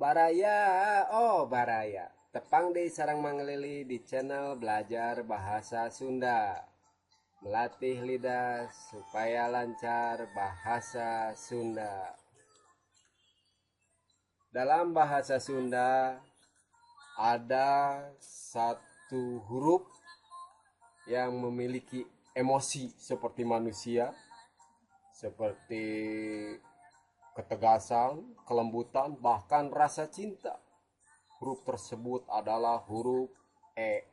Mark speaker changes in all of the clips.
Speaker 1: Baraya, oh Baraya. Tepang di sarang manglili di channel belajar bahasa Sunda. Melatih lidah supaya lancar bahasa Sunda. Dalam bahasa Sunda ada satu huruf yang memiliki emosi seperti manusia, seperti ketegasan, kelembutan, bahkan rasa cinta. Huruf tersebut adalah huruf E.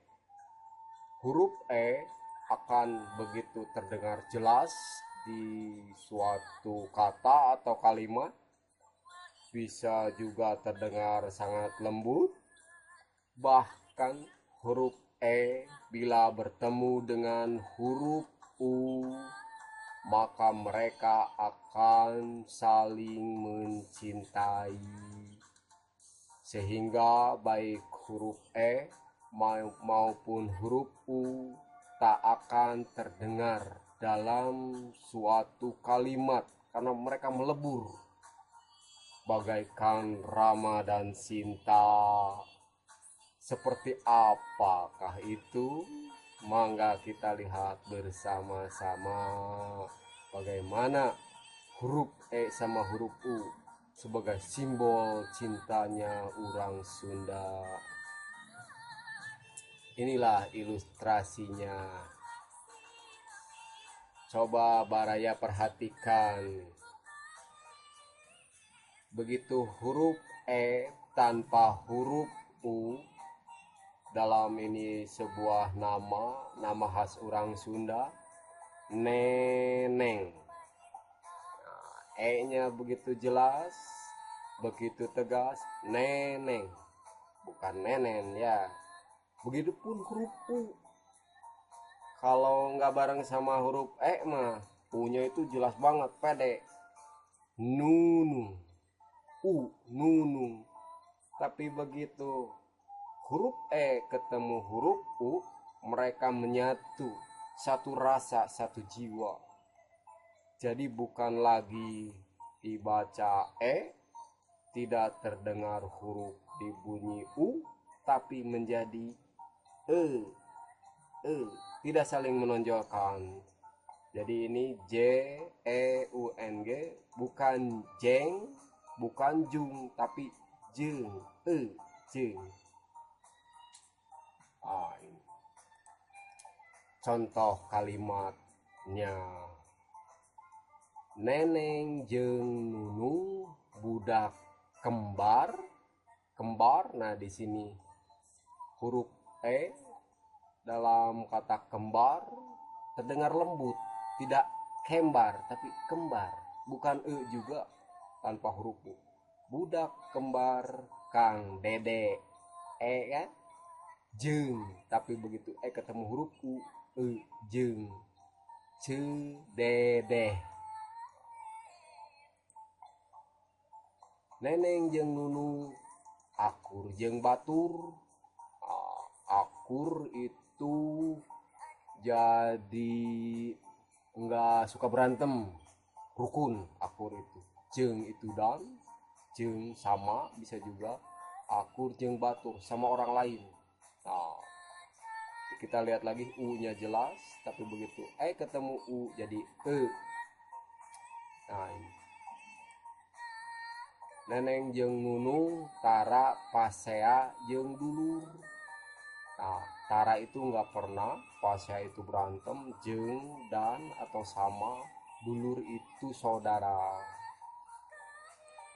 Speaker 1: Huruf E akan begitu terdengar jelas di suatu kata atau kalimat, bisa juga terdengar sangat lembut. Bahkan huruf E bila bertemu dengan huruf U, maka mereka akan saling mencintai. Sehingga baik huruf E maupun huruf U tak akan terdengar dalam suatu kalimat karena mereka melebur bagaikan Rama dan Sinta. Seperti apakah itu? Mangga kita lihat bersama-sama bagaimana huruf E sama huruf U sebagai simbol cintanya orang Sunda. Inilah ilustrasinya. Coba Baraya perhatikan. Begitu huruf E tanpa huruf U, dalam ini sebuah nama khas orang Sunda, neneng. E-nya begitu jelas, begitu tegas, neneng, bukan nenen ya. Begitupun huruf U, kalau nggak bareng sama huruf E mah U-nya itu jelas banget, pede, nunu, nunu. Tapi begitu huruf E ketemu huruf U, mereka menyatu, satu rasa, satu jiwa. Jadi bukan lagi dibaca E, tidak terdengar huruf di bunyi U, tapi menjadi E, tidak saling menonjolkan. Jadi ini J, E, U, N, G, bukan jeng, bukan jung, tapi jeng, jeng. Ini contoh kalimatnya. Neneng jeung Nunung budak kembar. Nah di sini huruf E dalam kata kembar terdengar lembut, tidak kembar tapi kembar, bukan E juga tanpa huruf U. Budak kembar Kang Dede, E kan, jeng, tapi begitu ketemu huruf U, jeng, dede. Neneng jeng Nunu akur jeng batur. Akur itu jadi nggak suka berantem, rukun. Akur itu jeng itu dan jeng sama, bisa juga akur jeng batur sama orang lain. Nah, kita lihat lagi U-nya jelas, tapi begitu ketemu U jadi E. Nah ini neneng jeung nunung tara pasea jeung dulur. Nah, tara itu nggak pernah, pasea itu berantem, jeng dan atau sama, dulur itu saudara.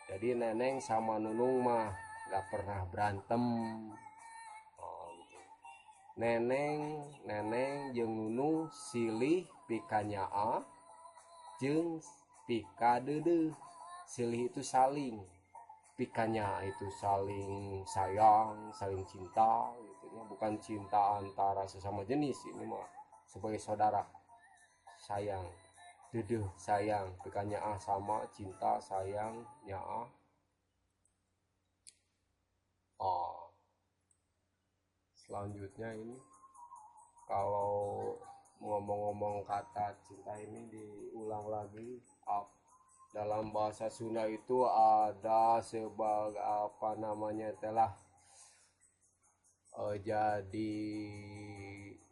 Speaker 1: Jadi neneng sama nunung mah nggak pernah berantem. Neneng jeung nunung silih pikanya A jeung pika dede. Silih itu saling, pikanya itu saling sayang, saling cinta gitu ya. Bukan cinta antara sesama jenis, ini mah sebagai saudara, sayang, dede sayang, pikanya A sama, cinta sayangnya A. Selanjutnya ini kalau ngomong-ngomong kata cinta ini diulang lagi, dalam bahasa Sunda itu ada sebagai apa namanya telah jadi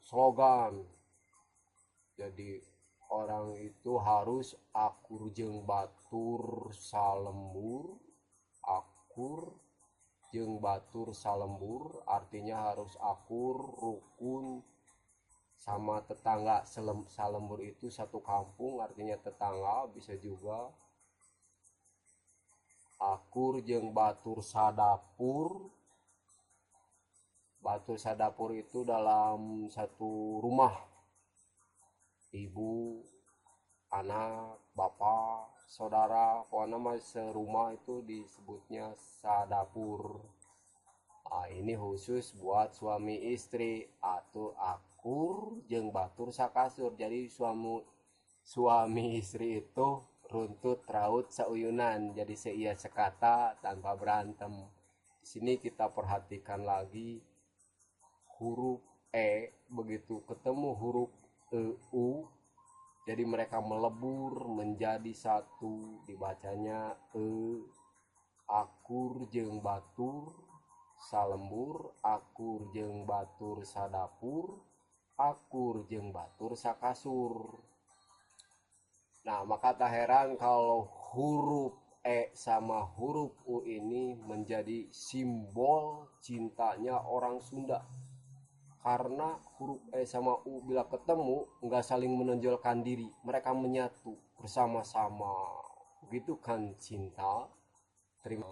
Speaker 1: slogan. Jadi orang itu harus akur jeung batur salembur. Akur jeung batur salembur artinya harus akur, rukun sama tetangga. Salembur itu satu kampung, artinya tetangga. Bisa juga akur jeung batur sadapur. Batur sadapur itu dalam satu rumah, ibu, anak, bapak, saudara, pokoknya mah serumah itu disebutnya sadapur. Nah, ini khusus buat suami istri atau akur jeung batur sakasur. Jadi suami istri itu runtut raut sauyunan, jadi seia sekata tanpa berantem. Di sini kita perhatikan lagi huruf E, begitu ketemu huruf EU, jadi mereka melebur menjadi satu, dibacanya akur jeung batur salembur, akur jeung batur sadapur, akur jeung batur sakasur. Nah, maka tak heran kalau huruf E sama huruf U ini menjadi simbol cintanya orang Sunda. Karena huruf E sama U bila ketemu nggak saling menonjolkan diri, mereka menyatu bersama-sama. Begitu kan cinta. Terima